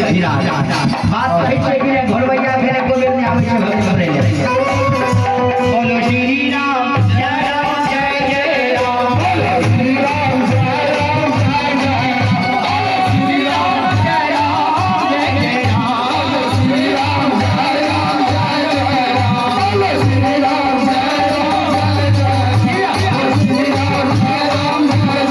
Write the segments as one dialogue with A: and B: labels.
A: बात कहै छै कि घरवैया भेले को बेर नहीं आबै छै भक्त भरे बोलो श्री राम जय राम जय जय राम बोलो श्री राम जय राम जय जय श्री राम जय राम जय जय राम श्री राम जय राम जय जय राम श्री राम जय राम जय जय श्री राम जय राम जय जय जय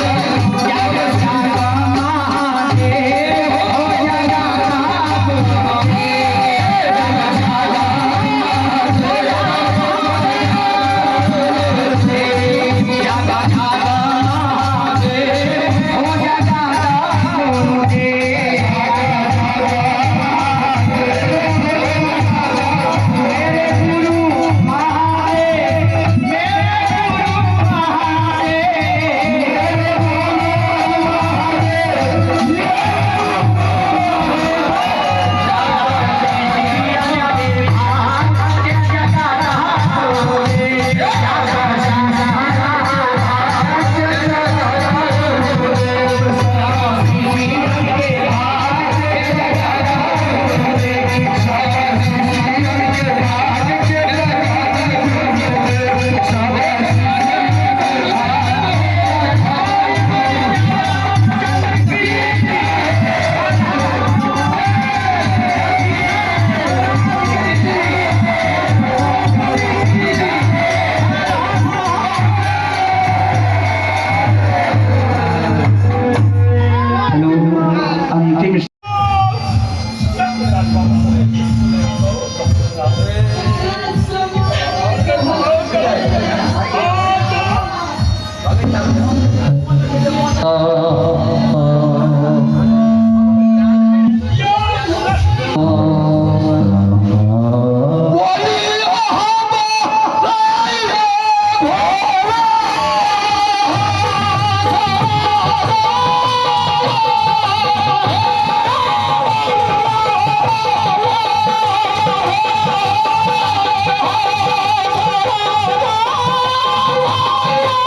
A: महादेव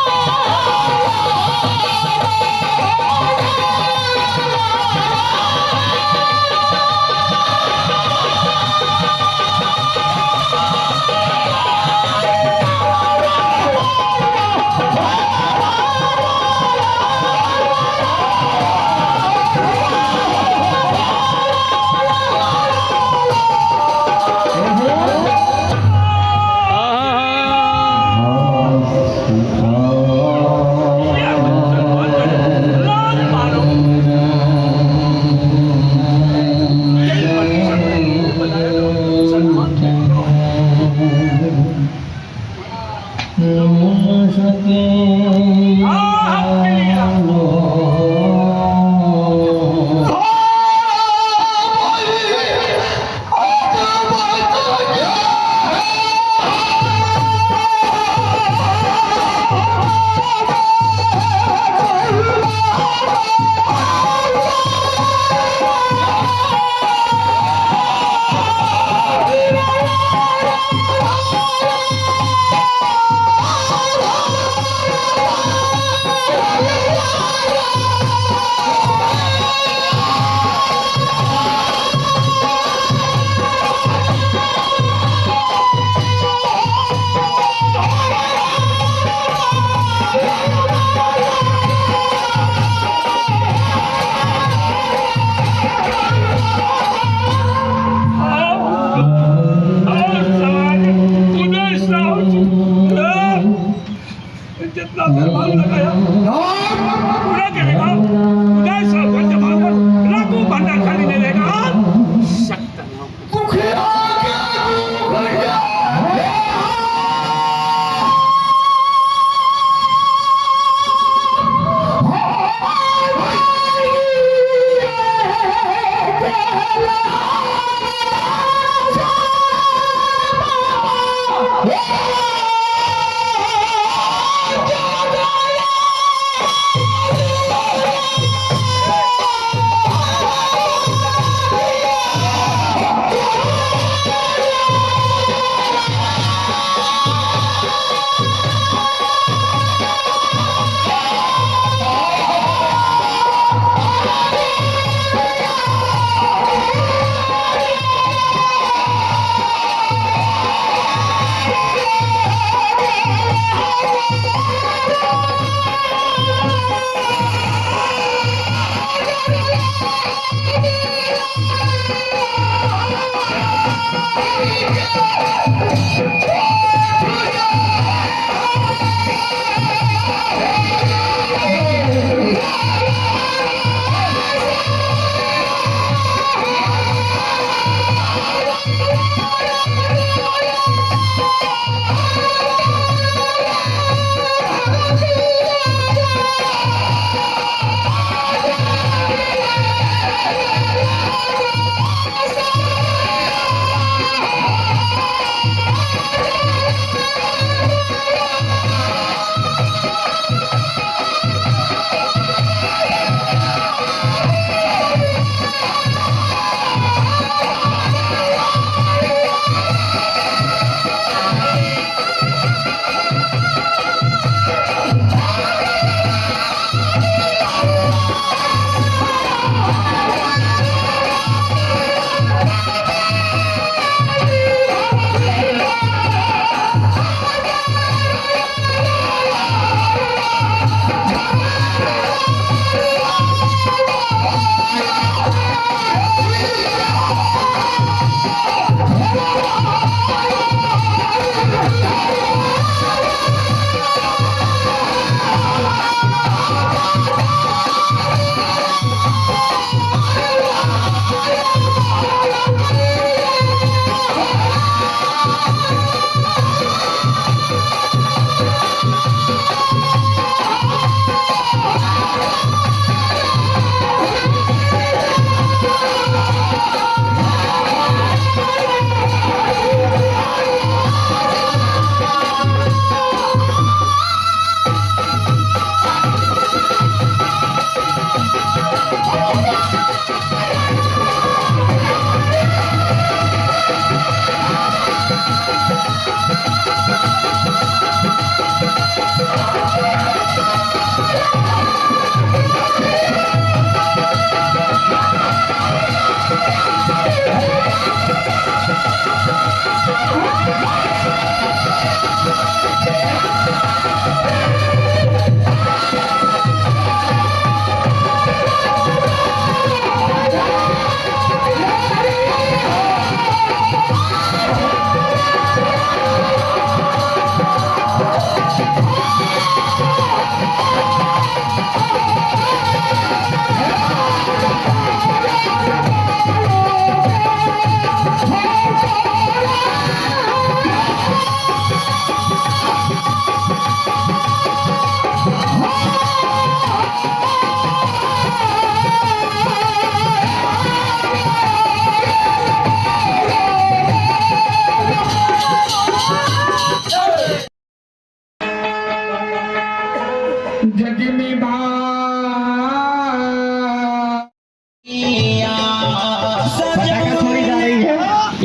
A: हो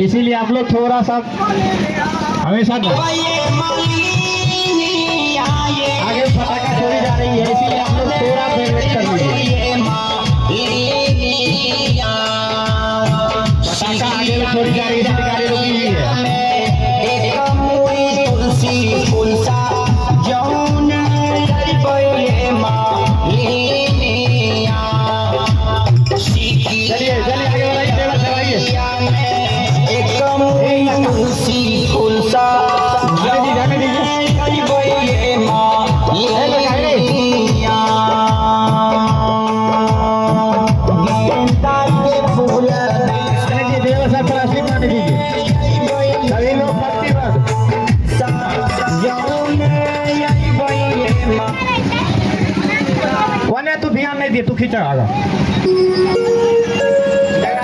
A: इसीलिए आप लोग थोड़ा सा हमेशा आगे पटाखा छोड़ी जा रही है, इसीलिए आप लोग थोड़ा वेट कर लीजिए। पटाखा आगे में छोड़ी जा रही है, इसलिए गाड़ी रुकी हुई है। चलिए चलिए आगे बढ़ाइए, ड्राइवर साहब आइए। जाने दीजिए। ड्राइवर साहब थोड़ा स्लिप मारने दीजिए। सभी लोग पत्ती बस। वने तू ध्यान नहीं दिए, तू खींचा आगा।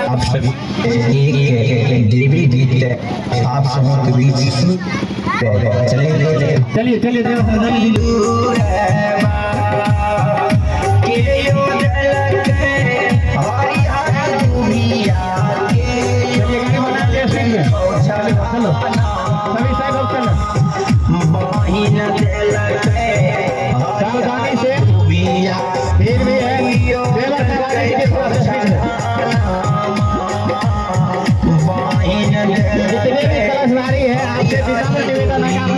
B: आप सभी एक देवी गीत आप समूह के बीच चलिए
A: चलिए चलिए ड्राइवर साहब जाने दीजिए। चलिए गाड़ी बना ले स्टैंड में। चलो सभी साइड ऑफ चलो। सावधानी से फिर भी है ड्राइवर साहब आगे दीजिए, थोड़ा सा स्पीड में। जितने भी कलशधारी है आपसे पिता में निवेदन है कि